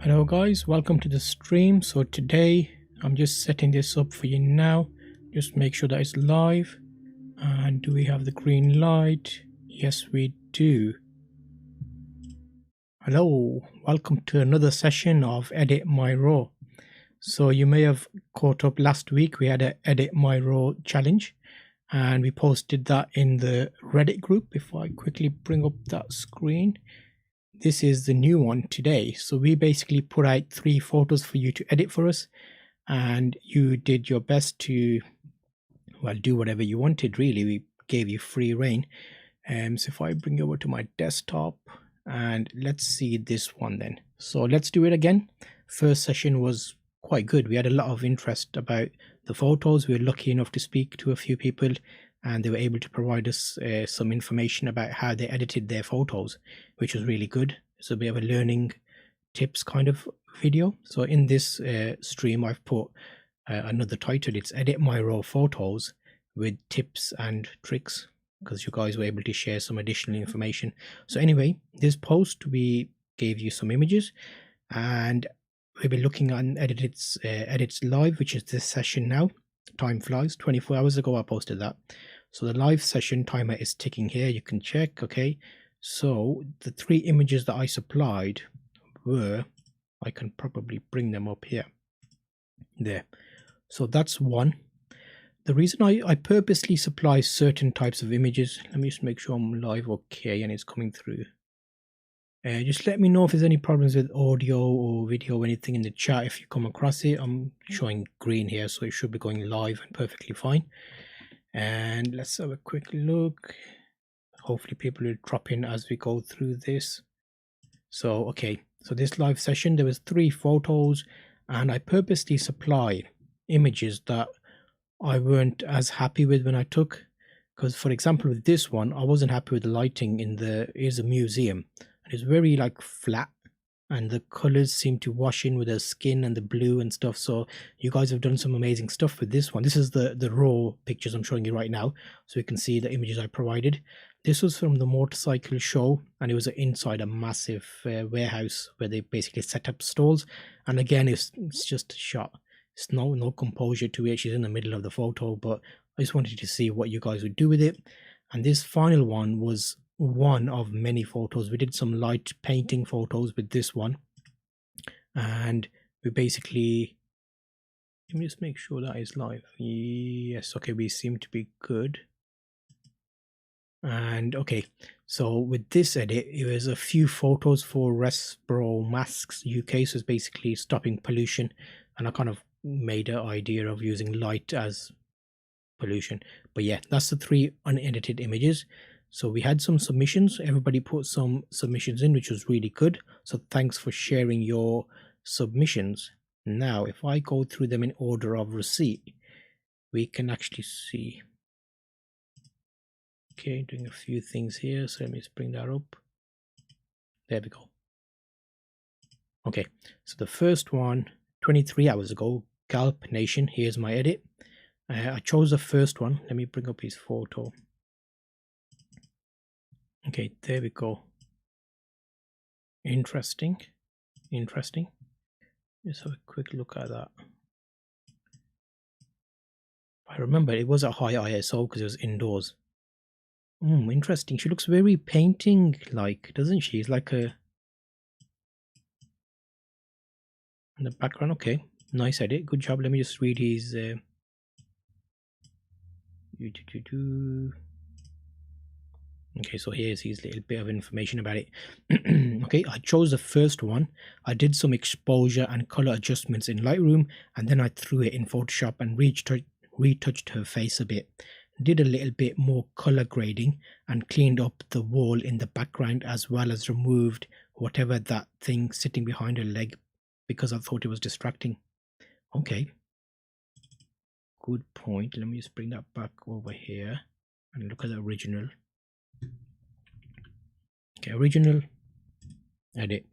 Hello guys, welcome to the stream. So today I'm just setting this up for you now. Just make sure that it's live. And do we have the green light? Yes, we do. Hello, welcome to another session of Edit My Raw. So you may have caught up last week. We had an Edit My Raw challenge and we posted that in the Reddit group. If I quickly bring up that screen. This is the new one today. So we basically put out 3 photos for you to edit for us, and you did your best to, well, do whatever you wanted. Really, we gave you free reign. So if I bring you over to my desktop, and let's see this one then. So let's do it again. First session was quite good. We had a lot of interest about the photos. We were lucky enough to speak to a few people, and they were able to provide us some information about how they edited their photos, which was really good. It's a bit of a learning tips kind of video. So in this stream, I've put another title. It's Edit My Raw Photos with Tips and Tricks, because you guys were able to share some additional information. So anyway, this post, we gave you some images, and we'll be looking at edits live, which is this session now. Time flies. 24 hours ago I posted that. So the live session timer is ticking here. You can check. Okay, so the 3 images that I supplied were, I can probably bring them up here. There. So that's one. The reason I purposely supply certain types of images, let me just make sure I'm live okay and it's coming through. Just let me know if there's any problems with audio or video or anything in the chat if you come across it. I'm showing green here, so it should be going live and perfectly fine. And let's have a quick look. Hopefully people will drop in as we go through this. So okay, so this live session, there was 3 photos, and I purposely supplied images that I weren't as happy with when I took, because for example with this one I wasn't happy with the lighting in is a museum, and it's very like flat, and the colors seem to wash in with the skin and the blue and stuff. So you guys have done some amazing stuff with this one. This is the raw pictures I'm showing you right now, so you can see the images I provided. This was from the motorcycle show, and it was inside a massive warehouse where they basically set up stalls. And again, it's just a shot. It's no composure to it. She's in the middle of the photo, but I just wanted to see what you guys would do with it. And this final one was one of many photos. We did some light painting photos with this one, and we basically, let me just make sure that is live. Yes, okay, we seem to be good. And okay, so with this edit, it was a few photos for Respro Masks UK, so it's basically stopping pollution, and I kind of made an idea of using light as pollution. But yeah, that's the 3 unedited images. So we had some submissions. Everybody put some submissions in, which was really good. So thanks for sharing your submissions. Now, if I go through them in order of receipt, we can actually see. Okay, doing a few things here. So let me just bring that up. There we go. Okay, so the first one, 23 hours ago, Galp Nation. Here's my edit. I chose the first one. Let me bring up his photo. Okay, there we go. Interesting. Let's have a quick look at that. I remember it was a high ISO because it was indoors. Interesting. She looks very painting like, doesn't she? It's like a, in the background. Okay, nice edit. Good job. Let me just read his okay, so here's his little bit of information about it. Okay, I chose the first one. I did some exposure and color adjustments in Lightroom, and then I threw it in Photoshop and retouched her face a bit. Did a little bit more color grading and cleaned up the wall in the background, as well as removed whatever that thing sitting behind her leg, because I thought it was distracting. Okay, good point. Let me just bring that back over here and look at the original. Okay, original, edit.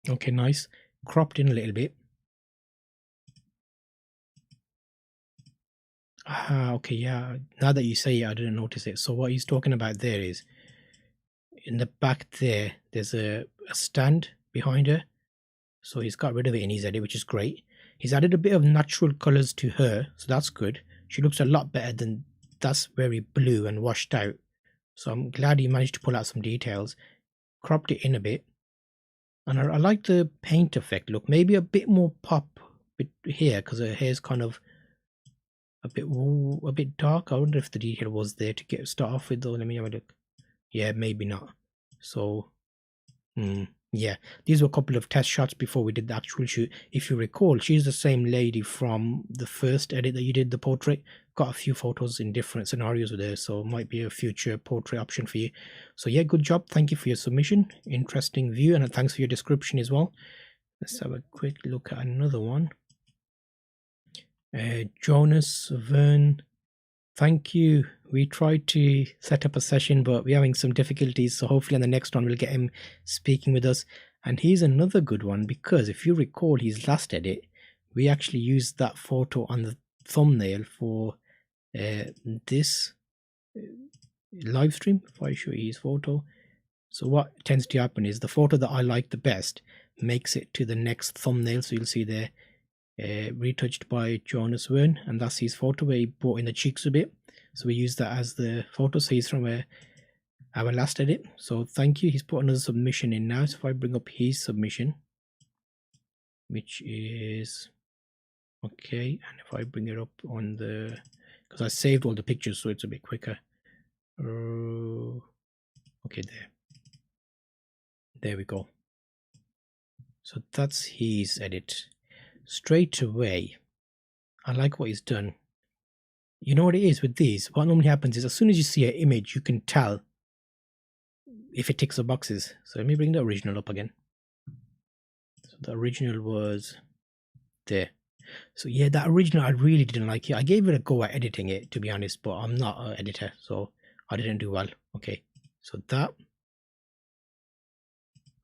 Okay, nice. Cropped in a little bit. Okay, yeah. Now that you say it, I didn't notice it. So what he's talking about there is, in the back there, there's a stand behind her. So he's got rid of it in his edit, which is great. He's added a bit of natural colors to her, so that's good. She looks a lot better than that's very blue and washed out. So I'm glad he managed to pull out some details. Cropped it in a bit. And I like the paint effect look. Maybe a bit more pop here because her hair's kind of a bit dark. I wonder if the detail was there to start off with though. Let me have a look. Yeah, maybe not. So yeah, these were a couple of test shots before we did the actual shoot. If you recall, she's the same lady from the first edit that you did, the portrait. Got a few photos in different scenarios with her, so it might be a future portrait option for you. So yeah, good job. Thank you for your submission. Interesting view, and thanks for your description as well. Let's have a quick look at another one. Jonas Vern, thank you. We tried to set up a session, but we're having some difficulties, so hopefully on the next one we'll get him speaking with us. And he's another good one, because if you recall his last edit, we actually used that photo on the thumbnail for this live stream. If I show you his photo, so what tends to happen is the photo that I like the best makes it to the next thumbnail. So you'll see there, retouched by Jonas Vern, and that's his photo where he brought in the cheeks a bit. So we use that as the photo. So he's from our last edit. So thank you. He's put another submission in now. So if I bring up his submission, which is okay, and if I bring it up on the, because I saved all the pictures, so it's a bit quicker. Okay, there we go. So that's his edit. Straight away, I like what he's done. You know what it is with these? What normally happens is as soon as you see an image, you can tell if it ticks the boxes. So let me bring the original up again. So the original was there. So yeah, that original I really didn't like it. I gave it a go at editing it, to be honest, but I'm not an editor, so I didn't do well. Okay, so that.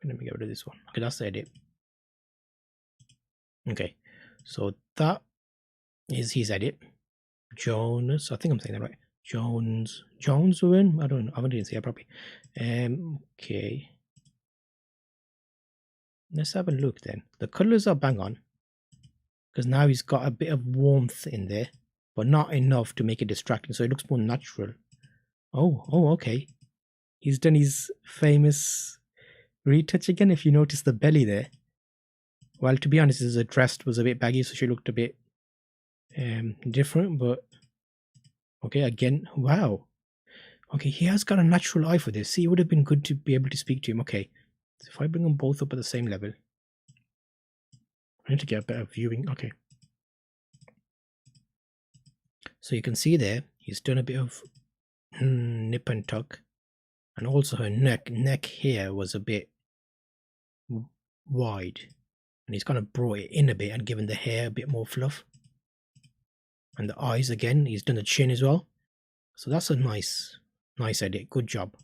Let me get rid of this one. Okay, that's the edit. Okay, so that is his edit. Jonas, I think I'm saying that right. Jones Owen. I don't know. I didn't say it properly. Okay. Let's have a look then. The colors are bang on, because now he's got a bit of warmth in there, but not enough to make it distracting. So it looks more natural. Oh, okay. He's done his famous retouch again. If you notice the belly there. Well, to be honest, his dress was a bit baggy, so she looked a bit different, but okay, again, wow. Okay, he has got a natural eye for this. See, it would have been good to be able to speak to him. Okay, so if I bring them both up at the same level, I need to get a better viewing. Okay, so you can see there, he's done a bit of nip and tuck, and also her neck here was a bit wide, and he's kind of brought it in a bit and given the hair a bit more fluff. And the eyes again, he's done the chin as well. So that's a nice edit. Good job.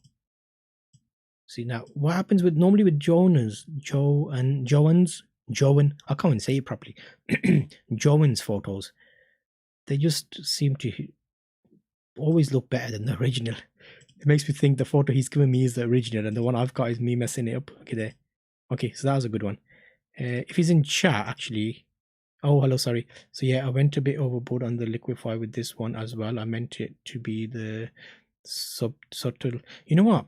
See now, what happens with normally with Joan, I can't even say it properly. Joan's photos, they just seem to always look better than the original. It makes me think the photo he's given me is the original, and the one I've got is me messing it up. Okay, there. Okay, so that was a good one. If he's in chat, actually. Oh, hello, sorry. So yeah, I went a bit overboard on the liquify with this one as well. I meant it to be the subtle. You know what?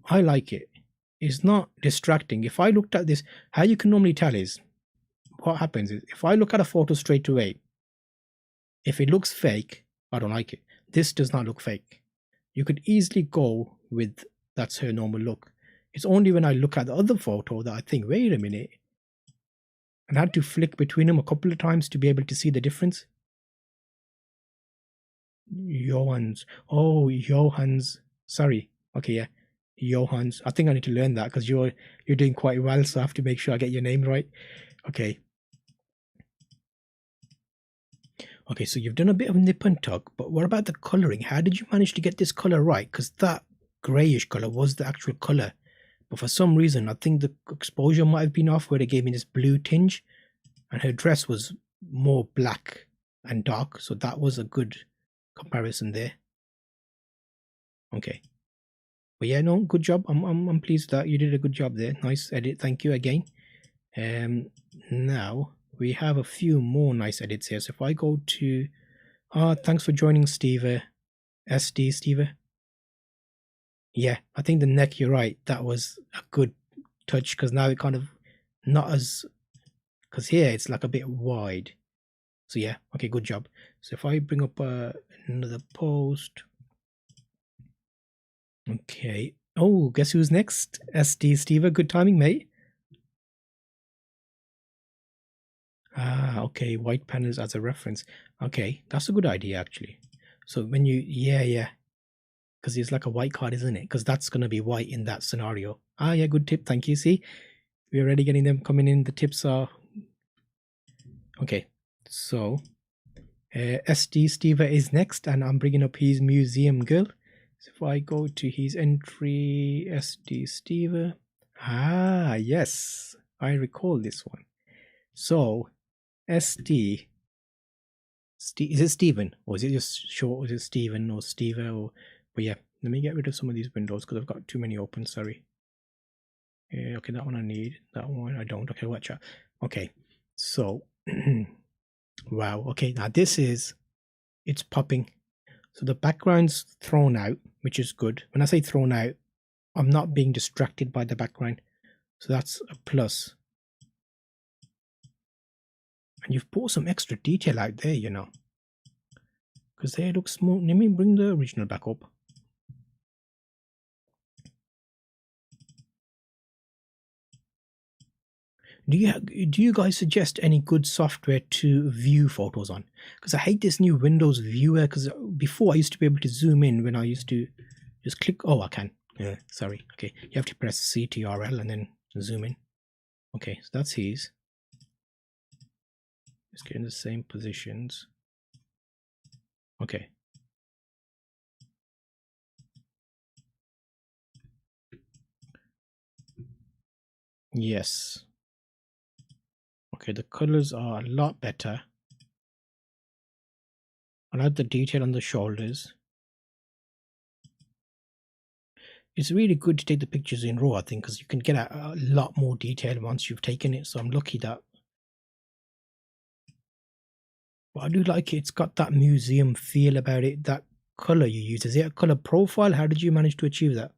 I like it. It's not distracting. If I looked at this, how you can normally tell is, what happens is, if I look at a photo straight away, if it looks fake, I don't like it. This does not look fake. You could easily go with, that's her normal look. It's only when I look at the other photo that I think, wait a minute, and I had to flick between them a couple of times to be able to see the difference. Johans. Sorry. Okay, yeah. Johans. I think I need to learn that because you're doing quite well, so I have to make sure I get your name right. Okay. Okay, so you've done a bit of nip and tuck, but what about the coloring? How did you manage to get this color right? Because that grayish color was the actual color. But for some reason, I think the exposure might have been off where they gave me this blue tinge, and her dress was more black and dark. So that was a good comparison there. Okay. But yeah, no, good job. I'm pleased that you did a good job there. Nice edit. Thank you again. Now we have a few more nice edits here. So if I go to thanks for joining, Steve. SD Steve. Yeah, I think the neck, you're right. That was a good touch because now it kind of not as, because here it's like a bit wide. So yeah, okay, good job. So if I bring up another post. Okay. Oh, guess who's next? SD Steve. Good timing, mate. Ah, okay. White panels as a reference. Okay, that's a good idea actually. So when you, yeah, because it's like a white card, isn't it? Because that's going to be white in that scenario. Ah, yeah, good tip. Thank you. See, we're already getting them coming in. The tips are okay. So SD Steve is next, and I'm bringing up his museum girl. So if I go to his entry, SD Steve. Ah, yes, I recall this one. So SD. Is it Steven, or is it just short? Is it Steven or Steve? Or, but yeah, let me get rid of some of these windows because I've got too many open. Sorry. Yeah, okay, that one I need. That one I don't. Okay, watch out. Okay, so wow. Okay, now this is, it's popping. So the background's thrown out, which is good. When I say thrown out, I'm not being distracted by the background. So that's a plus. And you've put some extra detail out there, you know. Because they look small. Let me bring the original back up. Do you guys suggest any good software to view photos on? Because I hate this new Windows viewer. Because before I used to be able to zoom in when I used to just click. Oh, I can. Yeah, sorry. Okay, you have to press CTRL and then zoom in. Okay, so that's his. Let's get in the same positions. Okay. Yes. Okay, the colors are a lot better. I like the detail on the shoulders. It's really good to take the pictures in RAW, I think, because you can get a lot more detail once you've taken it. So I'm lucky that. But I do like it. It's got that museum feel about it. That color you use. Is it a color profile? How did you manage to achieve that?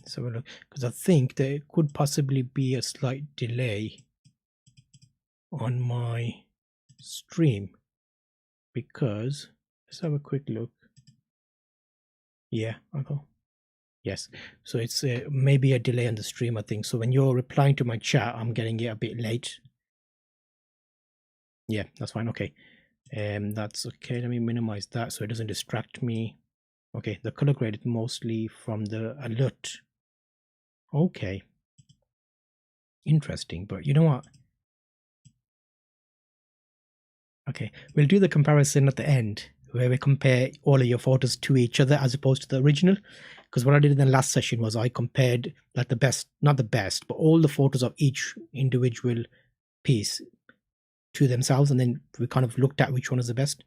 So look, because I think there could possibly be a slight delay on my stream, because let's have a quick look. Yeah, okay. Yes, so it's maybe a delay on the stream, I think. So when you're replying to my chat, I'm getting it a bit late. Yeah, that's fine. Okay, that's okay. Let me minimize that so it doesn't distract me. Okay, the color grade is mostly from the alert. Okay, interesting. But you know what? Okay, we'll do the comparison at the end where we compare all of your photos to each other as opposed to the original. Because what I did in the last session was I compared like the best, not the best, but all the photos of each individual piece to themselves, and then we kind of looked at which one is the best.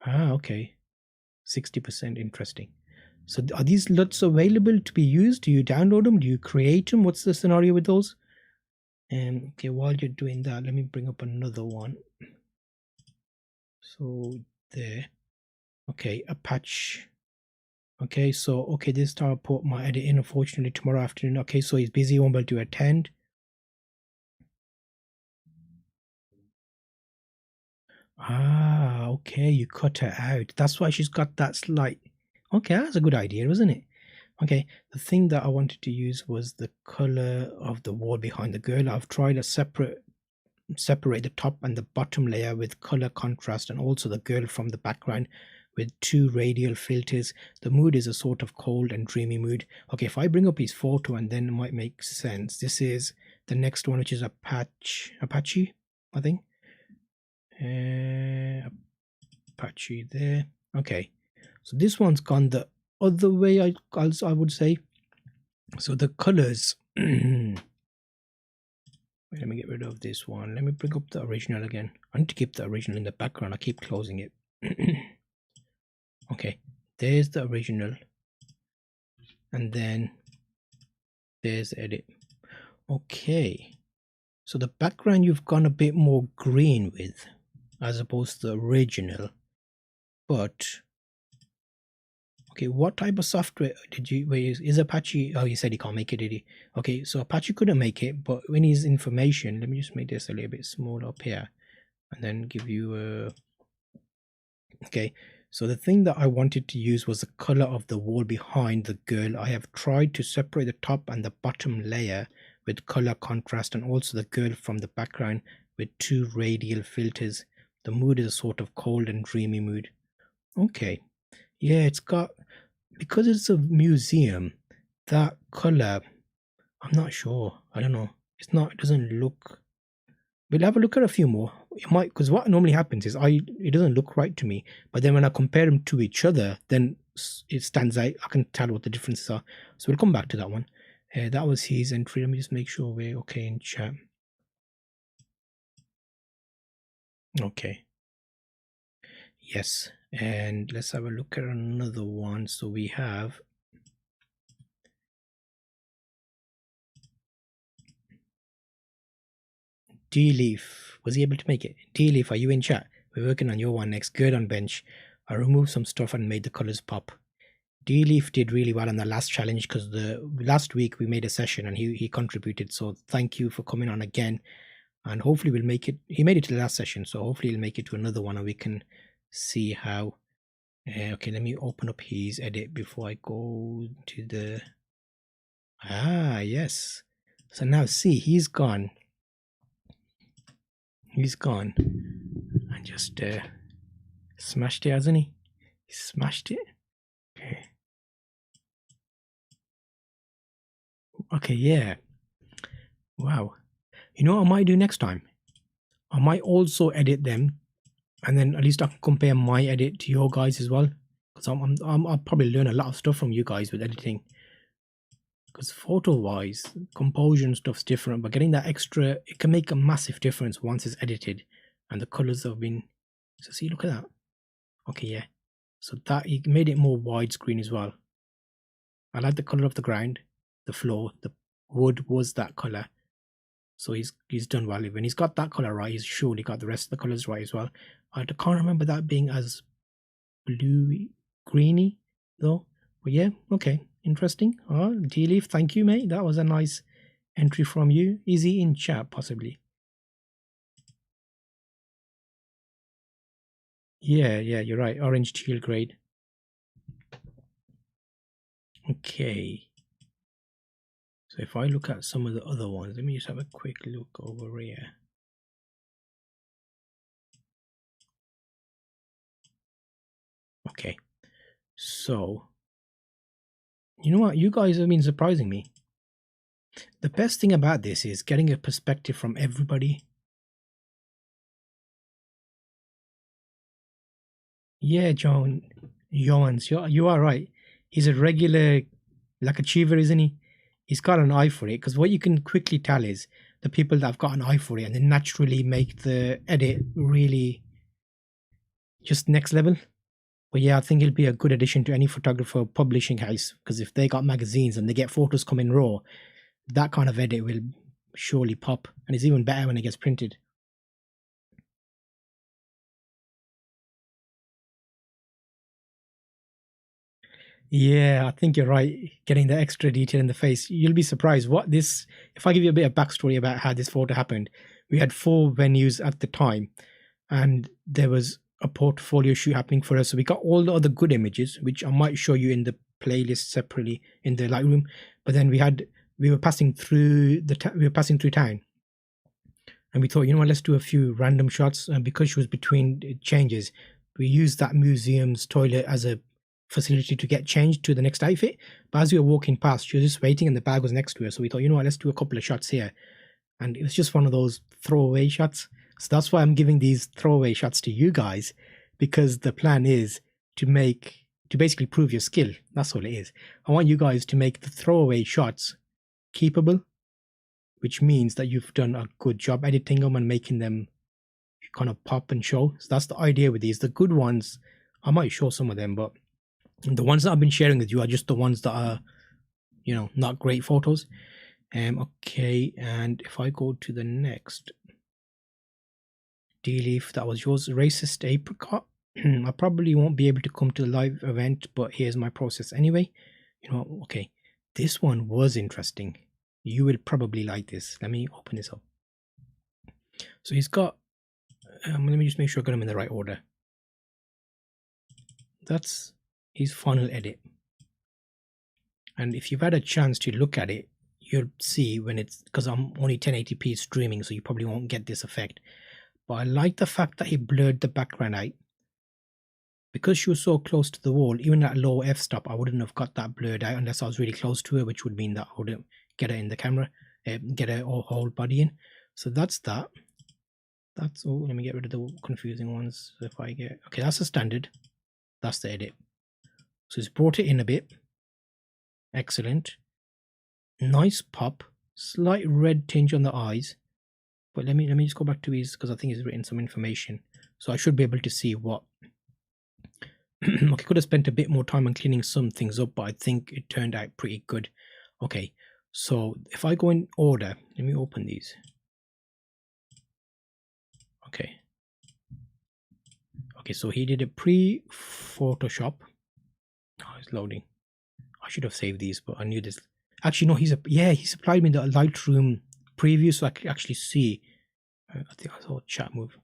Ah, okay. 60%. Interesting. So are these LUTs available to be used? Do you download them? Do you create them? What's the scenario with those? Okay, while you're doing that, let me bring up another one. So there. Okay, a patch. Okay, so okay, this time I'll put my edit in, unfortunately, tomorrow afternoon. Okay, so he's busy, won't be able to attend. Ah, okay, you cut her out. That's why she's got that slight. Okay, that's a good idea, isn't it? Okay, the thing that I wanted to use was the color of the wall behind the girl. I've tried a separate the top and the bottom layer with color contrast, and also the girl from the background with 2 radial filters. The mood is a sort of cold and dreamy mood. Okay, if I bring up his photo and then it might make sense. This is the next one, which is Apache, I think. Apache there. Okay, so this one's gone the other way, I would say. So the colors. Wait Let me get rid of this one. Let me bring up the original again. I need to keep the original in the background. I keep closing it. Okay, there's the original. And then there's edit. Okay, so the background you've gone a bit more green with as opposed to the original. But okay, what type of software did you is Apache? Oh, you said he can't make it, did he? Okay, so Apache couldn't make it, but when his information, let me just make this a little bit smaller up here and then give you a okay. So the thing that I wanted to use was the color of the wall behind the girl. I have tried to separate the top and the bottom layer with color contrast, and also the girl from the background with 2 radial filters. The mood is a sort of cold and dreamy mood. Okay, yeah, it's got, because it's a museum, that color, I'm not sure. I don't know. It's not, it doesn't look. We'll have a look at a few more. It might, because what normally happens is it doesn't look right to me, but then when I compare them to each other, then it stands out. I can tell what the differences are. So we'll come back to that one. That was his entry. Let me just make sure we're okay in chat. Okay. Yes, and let's have a look at another one. So we have D-Leaf. Was he able to make it? D-Leaf, are you in chat? We're working on your one next. Good on bench. I removed some stuff and made the colors pop. D-Leaf did really well on the last challenge because the last week we made a session and he contributed. So thank you for coming on again. And hopefully we'll make it. He made it to the last session, so hopefully he'll make it to another one and we can see how. Okay, let me open up his edit before I go to the. Ah, yes. So now see, he's gone. He's gone and just smashed it, hasn't he? He smashed it. Okay. Okay, yeah. Wow. You know what I might do next time? I might also edit them, and then at least I can compare my edit to your guys as well. Because I'll probably learn a lot of stuff from you guys with editing. Because photo-wise, composure and stuff's different, but getting that extra, it can make a massive difference once it's edited, and the colors have been. So see, look at that. Okay, yeah. So that he made it more widescreen as well. I like the color of the ground, the floor, the wood was that color. So he's done well. When he's got that color right, he's surely got the rest of the colors right as well. I can't remember that being as blue greeny though. But yeah, okay, interesting. D-Leaf, thank you, mate. That was a nice entry from you. Is he in chat possibly? Yeah, you're right. Orange teal grade. Okay. So if I look at some of the other ones, let me just have a quick look over here. Okay, so you know what? You guys have been surprising me. The best thing about this is getting a perspective from everybody. Yeah, Johns, you are right. He's a regular like achiever, isn't he? He's got an eye for it, because what you can quickly tell is the people that have got an eye for it and they naturally make the edit really just next level. But yeah, I think it'll be a good addition to any photographer publishing house, because if they got magazines and they get photos coming raw, that kind of edit will surely pop, and it's even better when it gets printed. Yeah, I think you're right. Getting the extra detail in the face, you'll be surprised what this. If I give you a bit of backstory about how this photo happened, we had 4 venues at the time, and there was a portfolio shoot happening for us. So we got all the other good images, which I might show you in the playlist separately in the Lightroom. But then we were passing through town, and we thought, you know what, let's do a few random shots. And because she was between changes, we used that museum's toilet as a facility to get changed to the next outfit. But as we were walking past, she was just waiting and the bag was next to her. So we thought, you know what, let's do a couple of shots here. And it was just one of those throwaway shots. So that's why I'm giving these throwaway shots to you guys, because the plan is to basically prove your skill. That's all it is. I want you guys to make the throwaway shots keepable which means that you've done a good job editing them and making them kind of pop and show. So that's the idea with these. The good ones, I might show some of them, but the ones that I've been sharing with you are just the ones that are, you know, not great photos. Okay, and if I go to the next, D-Leaf, that was yours. Racist Apricot. I probably won't be able to come to the live event, but here's my process anyway. You know, okay, this one was interesting. You will probably like this. Let me open this up. So he's got, let me just make sure I got him in the right order. That's his final edit. And if you've had a chance to look at it, you'll see when it's, because I'm only 1080p streaming, so you probably won't get this effect. But I like the fact that he blurred the background out. Because she was so close to the wall, even at low f-stop, I wouldn't have got that blurred out unless I was really close to her, which would mean that I wouldn't get her in the camera, get her whole body in. So that's that. That's all. Let me get rid of the confusing ones. If I get, okay, that's the standard. That's the edit. So it's brought it in a bit. Excellent. Nice pop. Slight red tinge on the eyes. But let me just go back to his, because I think he's written some information. So I should be able to see what. Okay, could have spent a bit more time on cleaning some things up, but I think it turned out pretty good. Okay, so if I go in order, let me open these. Okay. Okay, so he did a pre-Photoshop. Oh, it's loading. I should have saved these, but I knew this. Actually, no, he supplied me the Lightroom preview so I could actually see. I think I saw a chat move.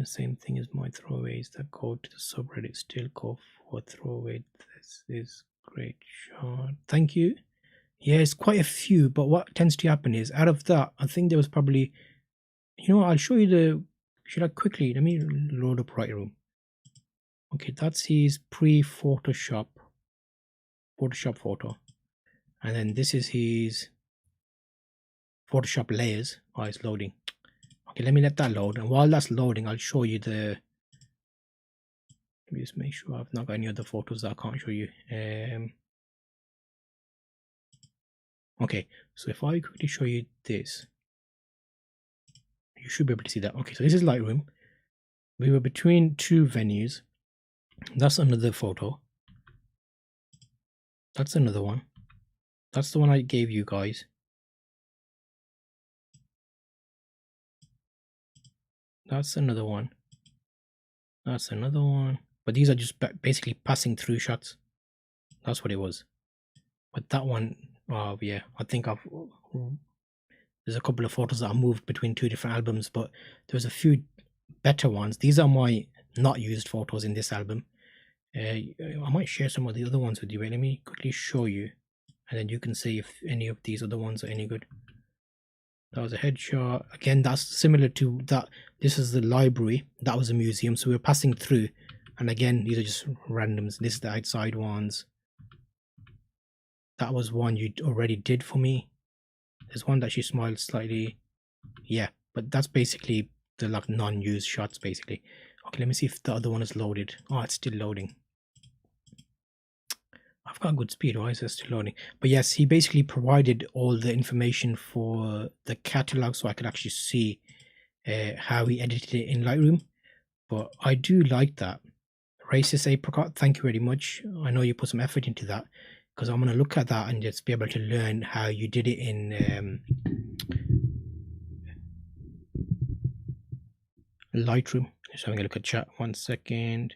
Same thing as my throwaways that go to the subreddit still go for throwaway. This is great shot. Thank you. Yeah, it's quite a few, but what tends to happen is out of that, I think there was probably, you know, I'll show you the, should I quickly, let me load up Lightroom. Okay, that's his pre-Photoshop photo. And then this is his Photoshop layers. Oh, it's loading. Okay, let me let that load. And while that's loading, I'll show you the, let me just make sure I've not got any other photos that I can't show you. Okay, so if I quickly show you this, you should be able to see that. Okay, so this is Lightroom. We were between two venues. That's another photo. That's another one. That's the one I gave you guys. That's another one. That's another one. But these are just basically passing through shots. That's what it was. But that one, yeah, I think there's a couple of photos that I moved between two different albums, but there's a few better ones. These are my not used photos in this album. I might share some of the other ones with you. Wait, let me quickly show you, and then you can see if any of these other ones are any good. That was a headshot. Again, that's similar to that. This is the library. That was a museum. So we were passing through. And again, these are just randoms. This is the outside ones. That was one you already did for me. There's one that she smiled slightly. Yeah, but that's basically the like non-used shots basically. Okay, let me see if the other one is loaded. Oh, it's still loading. I've got good speed. Why is it still loading? But yes, he basically provided all the information for the catalog so I could actually see how he edited it in Lightroom. But I do like that. Racist Apricot, thank you very much. I know you put some effort into that, because I'm going to look at that and just be able to learn how you did it in Lightroom. Just having a look at chat. 1 second.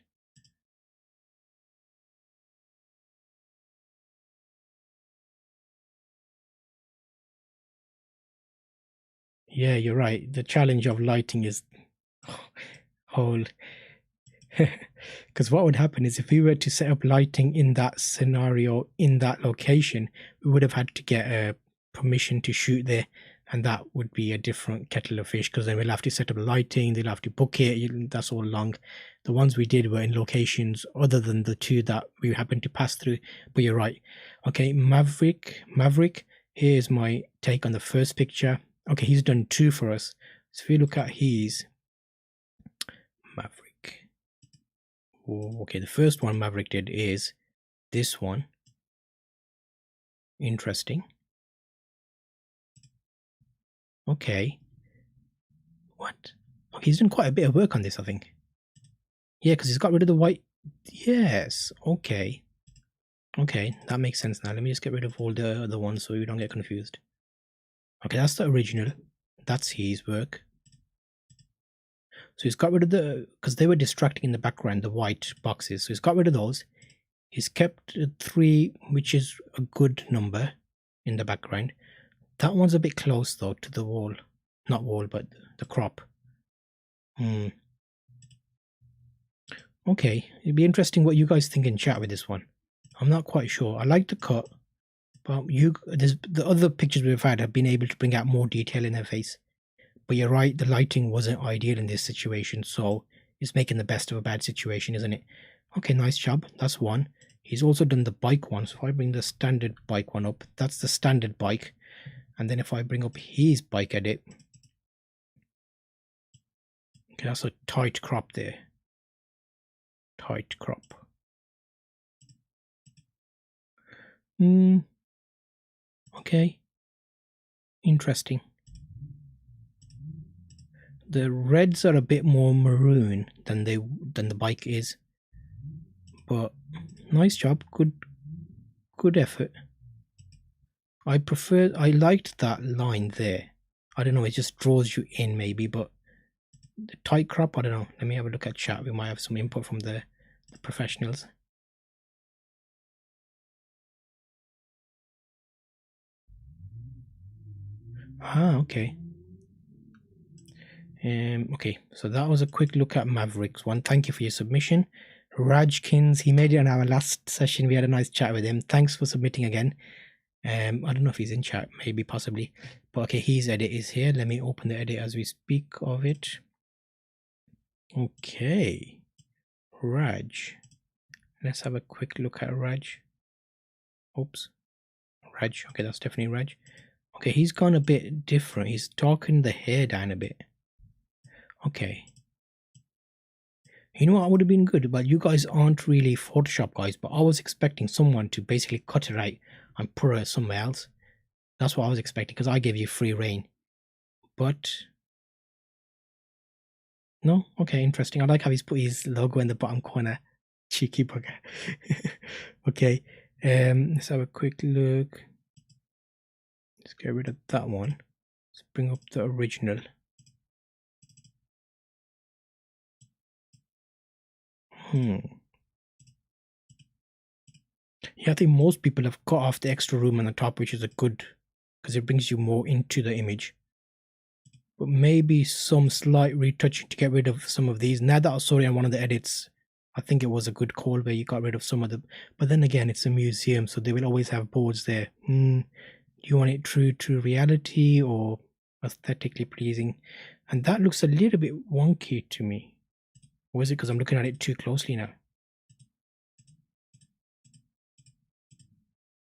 Yeah, you're right. The challenge of lighting is whole. Because what would happen is if we were to set up lighting in that scenario, in that location, we would have had to get permission to shoot there. And that would be a different kettle of fish, because then we'll have to set up lighting, they'll have to book it. That's all long. The ones we did were in locations other than the two that we happened to pass through. But you're right. Okay, Maverick, here's my take on the first picture. Okay, he's done two for us. So if you look at his Maverick. Oh, okay, the first one Maverick did is this one. Interesting. Okay. What? Oh, he's done quite a bit of work on this, I think. Yeah, because he's got rid of the white. Yes. Okay. Okay, that makes sense now. Let me just get rid of all the other ones so we don't get confused. Okay, that's the original. That's his work. So he's got rid of the, because they were distracting in the background, the white boxes. So he's got rid of those. He's kept 3, which is a good number in the background. That one's a bit close though to the wall. Not wall, but the crop. Okay, it'd be interesting what you guys think in chat with this one. I'm not quite sure. I like the cut, but there's the other pictures we've had have been able to bring out more detail in their face. But you're right, the lighting wasn't ideal in this situation, so it's making the best of a bad situation, isn't it? Okay, nice job. That's one. He's also done the bike one. So if I bring the standard bike one up, that's the standard bike. And then if I bring up his bike edit, okay, that's a tight crop there. Tight crop. Okay. Interesting. The reds are a bit more maroon than the bike is. But nice job. Good effort. I liked that line there. I don't know, it just draws you in maybe, but the tight crop, I don't know. Let me have a look at chat. We might have some input from the professionals. Ah, okay. Okay, so that was a quick look at Mavericks one. Thank you for your submission. Rajkins, he made it on our last session. We had a nice chat with him. Thanks for submitting again. I don't know if he's in chat, maybe, possibly. But okay, his edit is here. Let me open the edit as we speak of it. Okay, Raj. Let's have a quick look at Raj. Oops. Raj. Okay, that's definitely Raj. Okay, he's gone a bit different. He's darkened the hair down a bit. Okay. You know what would have been good? But you guys aren't really Photoshop guys, but I was expecting someone to basically cut it out and put it somewhere else. That's what I was expecting because I gave you free reign. But no? Okay, interesting. I like how he's put his logo in the bottom corner. Cheeky bugger. Okay. Let's have a quick look. Let's get rid of that one. Let's bring up the original. Yeah, I think most people have cut off the extra room on the top, which is a good, because it brings you more into the image. But maybe some slight retouching to get rid of some of these. Now that I saw it on one of the edits, I think it was a good call where you got rid of some of the, but then again, it's a museum, so they will always have boards there. Do you want it true to reality or aesthetically pleasing? And that looks a little bit wonky to me. Or is it because I'm looking at it too closely now?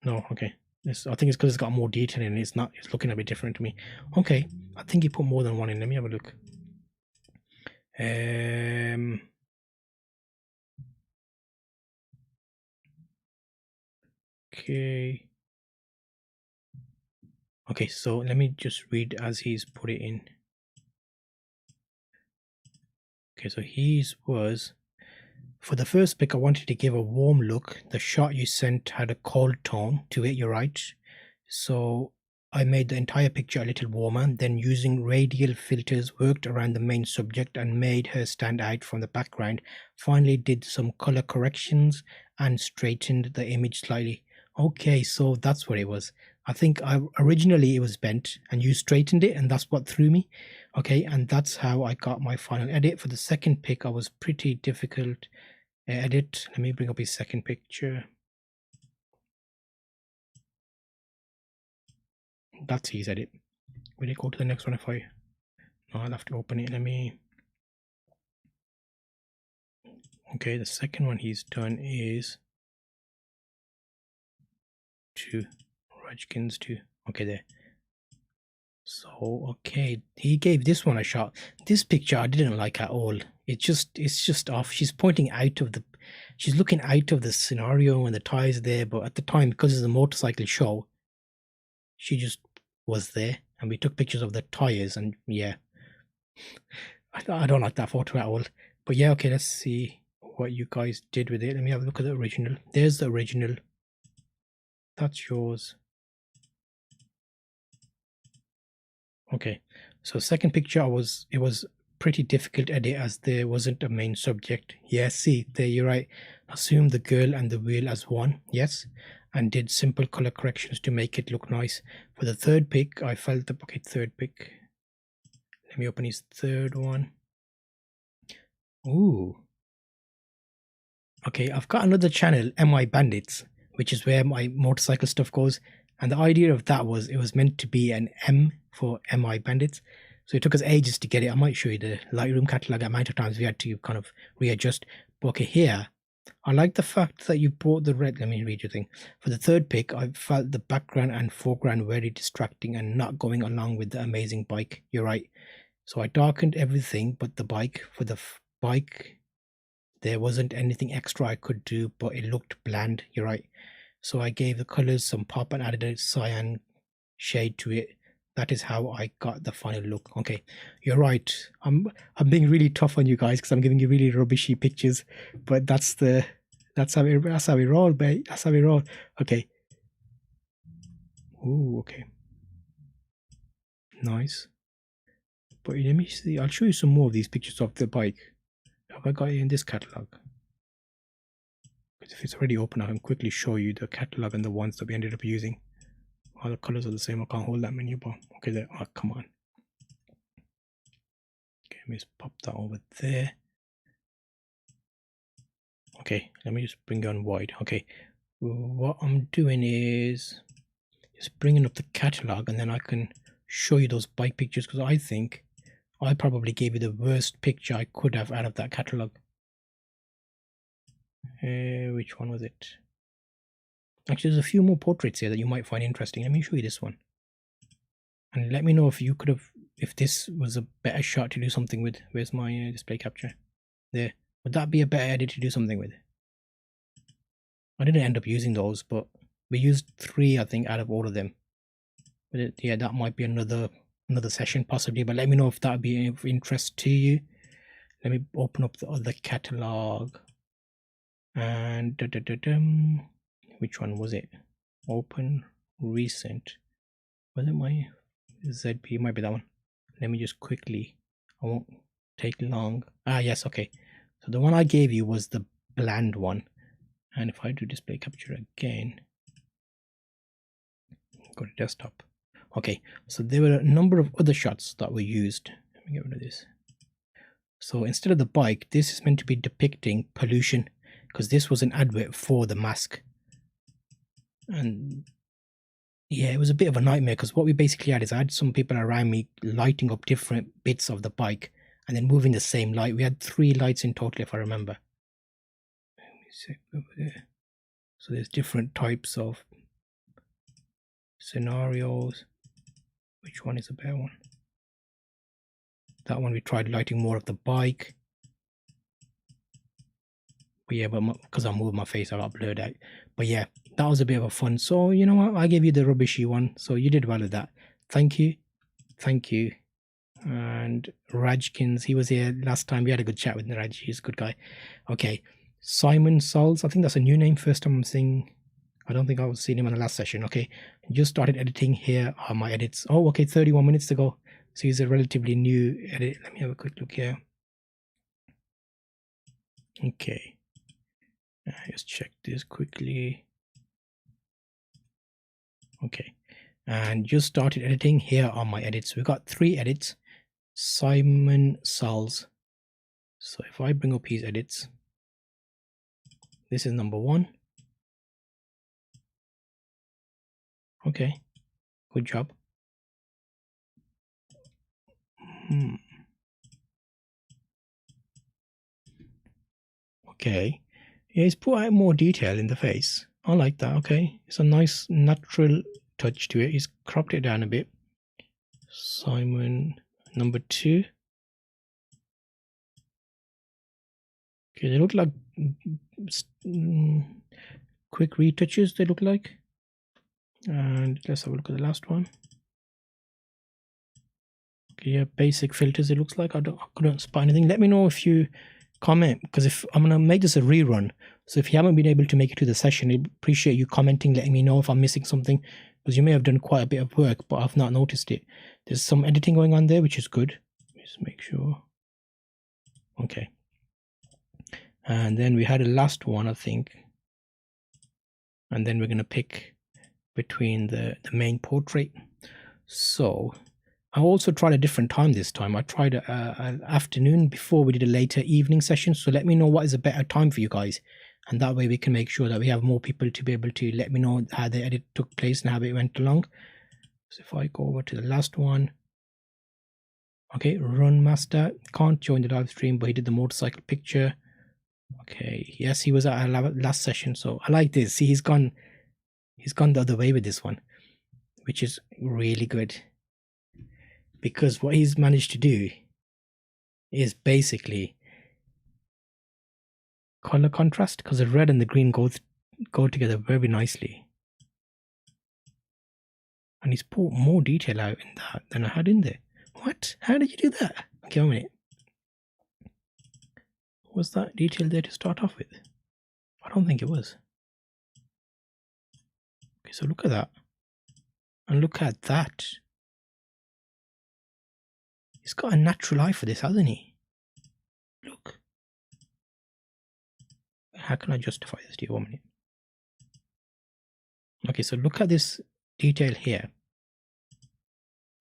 No, okay. I think it's because it's got more detail in it. It's looking a bit different to me. Okay, I think you put more than one in. Let me have a look. Okay. Okay, so let me just read as he's put it in. Okay, so his was, for the first pic, I wanted to give a warm look. The shot you sent had a cold tone to it, you're right. So I made the entire picture a little warmer, then using radial filters worked around the main subject and made her stand out from the background. Finally did some color corrections and straightened the image slightly. Okay, so that's what it was. I think originally it was bent and you straightened it and that's what threw me. Okay, and that's how I got my final edit. For the second pic, I was pretty difficult edit. Let me bring up his second picture. That's his edit. Will it go to the next one if I... No, I'll have to open it. Let me... Okay, the second one he's done is... 2. Rajkins 2. Okay, there. So, okay, he gave this one a shot. This picture I didn't like at all. It's just off. She's pointing out of the... She's looking out of the scenario and the tires there, but at the time, because it's a motorcycle show, she just was there and we took pictures of the tires, and yeah, I don't like that photo at all. But yeah, okay, let's see what you guys did with it. Let me have a look at the original. There's the original. That's yours. Okay, so second picture, it was pretty difficult to edit as there wasn't a main subject. Yeah, see, there you're right. Assume the girl and the wheel as one, yes, and did simple color corrections to make it look nice. For the third pic, I felt the third pic. Let me open his third one. Ooh. Okay, I've got another channel, MI Bandits, which is where my motorcycle stuff goes. And the idea of that was it was meant to be an M for MI Bandits. So it took us ages to get it. I might show you the Lightroom catalog. The amount of times we had to kind of readjust. But okay, here, I like the fact that you brought the red. Let me read your thing. For the third pic, I felt the background and foreground very distracting and not going along with the amazing bike. You're right. So I darkened everything but the bike. For the bike, there wasn't anything extra I could do, but it looked bland. You're right. So I gave the colors some pop and added a cyan shade to it. That is how I got the final look. Okay, you're right. I'm being really tough on you guys because I'm giving you really rubbishy pictures, but that's how we roll, babe. That's how we roll. Okay. Ooh, okay. Nice. But let me see. I'll show you some more of these pictures of the bike. Have I got it in this catalog? Because if it's already open, I can quickly show you the catalog and the ones that we ended up using. All the colors are the same. I can't hold that menu bar. Okay, there. Oh, come on. Okay, let me just pop that over there. Okay, let me just bring it on wide. Okay, what I'm doing is just bringing up the catalog, and then I can show you those bike pictures because I think I probably gave you the worst picture I could have out of that catalog. Which one was it? Actually, there's a few more portraits here that you might find interesting. Let me show you this one. And let me know if you could have, if this was a better shot to do something with. Where's my display capture? There. Would that be a better edit to do something with? I didn't end up using those, but we used 3, I think, out of all of them. But yeah, that might be another session possibly. But let me know if that would be of interest to you. Let me open up the other catalog. And which one was it? Open recent. Was it my ZP? Might be that one. Let me just quickly. I won't take long. Ah, yes. Okay. So the one I gave you was the bland one. And if I do display capture again, go to desktop. Okay. So there were a number of other shots that were used. Let me get rid of this. So instead of the bike, this is meant to be depicting pollution because this was an advert for the mask. And yeah, it was a bit of a nightmare because what we basically had is I had some people around me lighting up different bits of the bike and then moving the same light. We had 3 lights in total, if I remember. Let me see over there. So there's different types of scenarios. Which one is a better one? That one we tried lighting more of the bike. But yeah, but because I moved my face, I got blurred out. But yeah, that was a bit of a fun. So you know what? I gave you the rubbishy one. So you did well with that. Thank you. Thank you. And Rajkins, he was here last time. We had a good chat with Raj. He's a good guy. Okay. Simon Sols. I think that's a new name. First time I'm seeing. I don't think I was seeing him on the last session. Okay. Just started editing. Here are my edits. Oh, okay. 31 minutes to go. So he's a relatively new edit. Let me have a quick look here. Okay. Just check this quickly. Okay. And just started editing. Here are my edits. We've got 3 edits. Simon Sols. So if I bring up his edits, this is number 1. Okay, good job. Okay, yeah, he's put out more detail in the face. I like that. Okay, it's a nice natural touch to it. He's cropped it down a bit. Simon, number 2. Okay, they look like quick retouches. They look like. And let's have a look at the last one. Yeah, basic filters it looks like. I couldn't spot anything. Let me know if you comment, because if I'm gonna make this a rerun, so if you haven't been able to make it to the session, I appreciate you commenting, letting me know if I'm missing something, because you may have done quite a bit of work but I've not noticed it. There's some editing going on there, which is good. Just make sure. Okay, and then we had a last one, I think, and then we're gonna pick between the main portrait. So I also tried a different time this time. I tried an afternoon before we did a later evening session. So let me know what is a better time for you guys. And that way we can make sure that we have more people to be able to let me know how the edit took place and how it went along. So if I go over to the last one. Okay, Run Master. Can't join the live stream, but he did the motorcycle picture. Okay, yes, he was at our last session. So I like this. See, he's gone the other way with this one, which is really good. Because what he's managed to do is basically color contrast, because the red and the green go together very nicely. And he's put more detail out in that than I had in there. What? How did you do that? Okay, wait a minute. Was that detail there to start off with? I don't think it was. Okay, so look at that. And look at that. He's got a natural eye for this, hasn't he? Look. How can I justify this to you? 1 minute. Okay, so look at this detail here.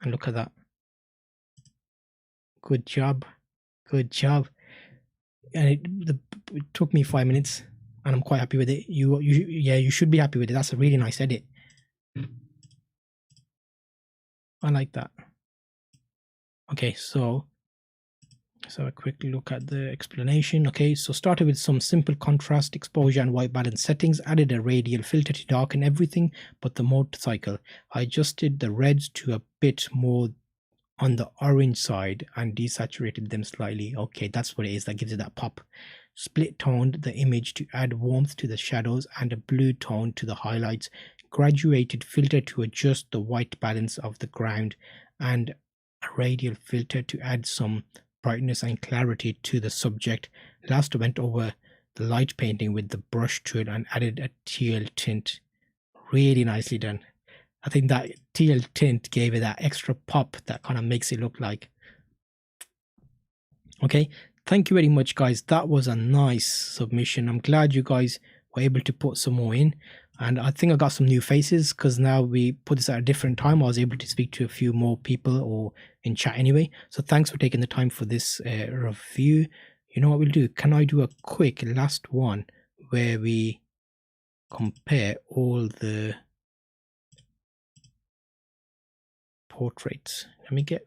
And look at that. Good job. Good job. And it took me 5 minutes, and I'm quite happy with it. You should be happy with it. That's a really nice edit. I like that. Okay, so a quick look at the explanation. Okay, so started with some simple contrast, exposure and white balance settings, added a radial filter to darken everything but the motorcycle. I adjusted the reds to a bit more on the orange side and desaturated them slightly. Okay, that's what it is that gives it that pop. Split toned the image to add warmth to the shadows and a blue tone to the highlights. Graduated filter to adjust the white balance of the ground, and a radial filter to add some brightness and clarity to the subject. Last, I went over the light painting with the brush tool and added a teal tint. Really nicely done. I think that teal tint gave it that extra pop that kind of makes it look like. Okay, thank you very much, guys. That was a nice submission. I'm glad you guys were able to put some more in. And I think I got some new faces because now we put this at a different time. I was able to speak to a few more people or in chat anyway. So thanks for taking the time for this review. You know what we'll do? Can I do a quick last one where we compare all the portraits? Let me get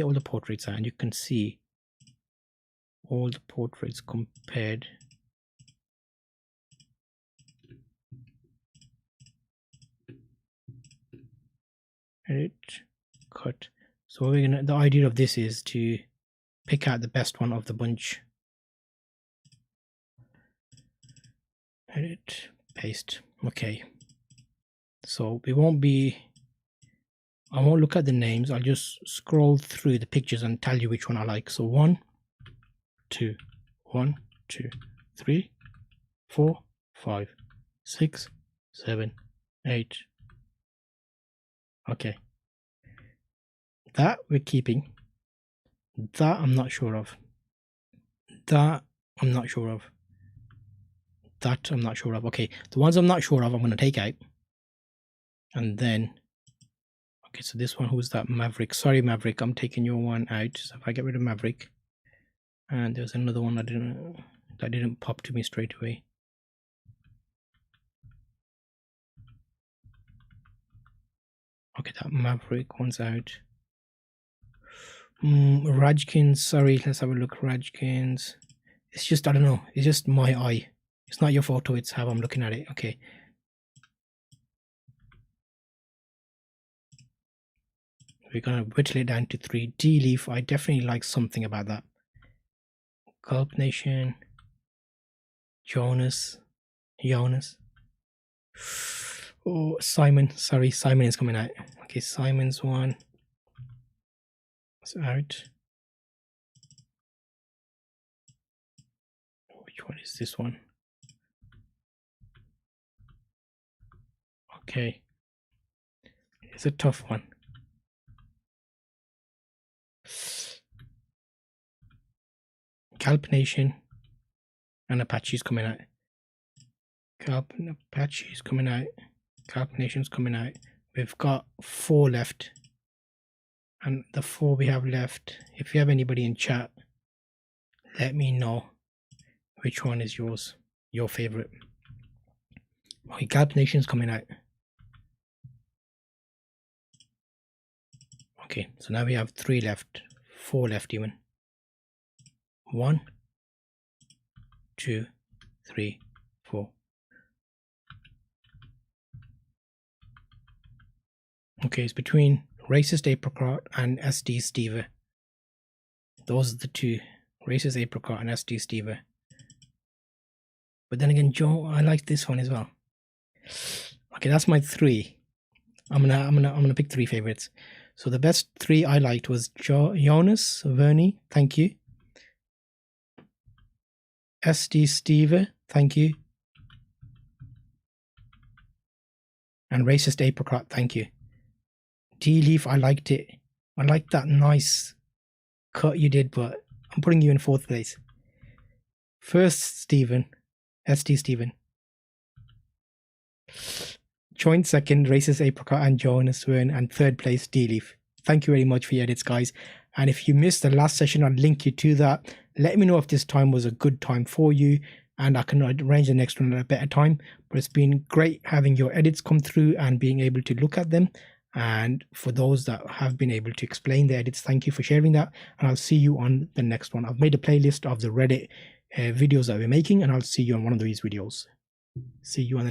all the portraits out, and you can see all the portraits compared. Edit, cut. So the idea of this is to pick out the best one of the bunch. Edit, paste. Okay. So I won't look at the names. I'll just scroll through the pictures and tell you which one I like. So 1, 2, 1, 2, 3, 4, 5, 6, 7, 8. Okay. That we're keeping. That I'm not sure of. That I'm not sure of. That I'm not sure of. Okay, the ones I'm not sure of, I'm going to take out. And then, okay, so this one, who's that? Maverick. Sorry, Maverick, I'm taking your one out. So if I get rid of Maverick, and there's another one that didn't pop to me straight away. Okay, that Maverick one's out. Rajkins, sorry, let's have a look. Rajkins. It's just, I don't know, it's just my eye. It's not your photo, it's how I'm looking at it. Okay. We're gonna whittle it down to 3. D-Leaf, I definitely like something about that. Gulp Nation. Jonas. Oh, Simon. Sorry, Simon is coming out. Okay, Simon's one. It's out. Which one is this one? Okay. It's a tough one. Calpination and Apache's coming out. Apache's coming out. Calpination's coming out. We've got 4 left. And the 4 we have left, if you have anybody in chat, let me know which one is yours, your favorite. Okay, Calpination's coming out. Okay, so now we have 3 left, 4 left even. 1, 2, 3, 4. Okay, it's between Racist Apricot and SD Stever. Those are the 2, Racist Apricot and SD Stever. But then again, Joe, I like this one as well. Okay, that's my 3. I'm gonna pick 3 favorites. So the best 3 I liked was Jonas Vernie, thank you. SD Stever, thank you. And Racist Apricot, thank you. D-Leaf, I liked it. I liked that nice cut you did, but I'm putting you in 4th place. First, Stephen, SD Stephen. Joint second, Racist Apricot and Jonas Vern, and 3rd place, D-Leaf. Thank you very much for your edits, guys. And if you missed the last session, I'll link you to that. Let me know if this time was a good time for you, and I can arrange the next one at a better time. But it's been great having your edits come through and being able to look at them. And for those that have been able to explain the edits, thank you for sharing that. And I'll see you on the next one. I've made a playlist of the Reddit videos that we're making, and I'll see you on one of these videos. See you on the next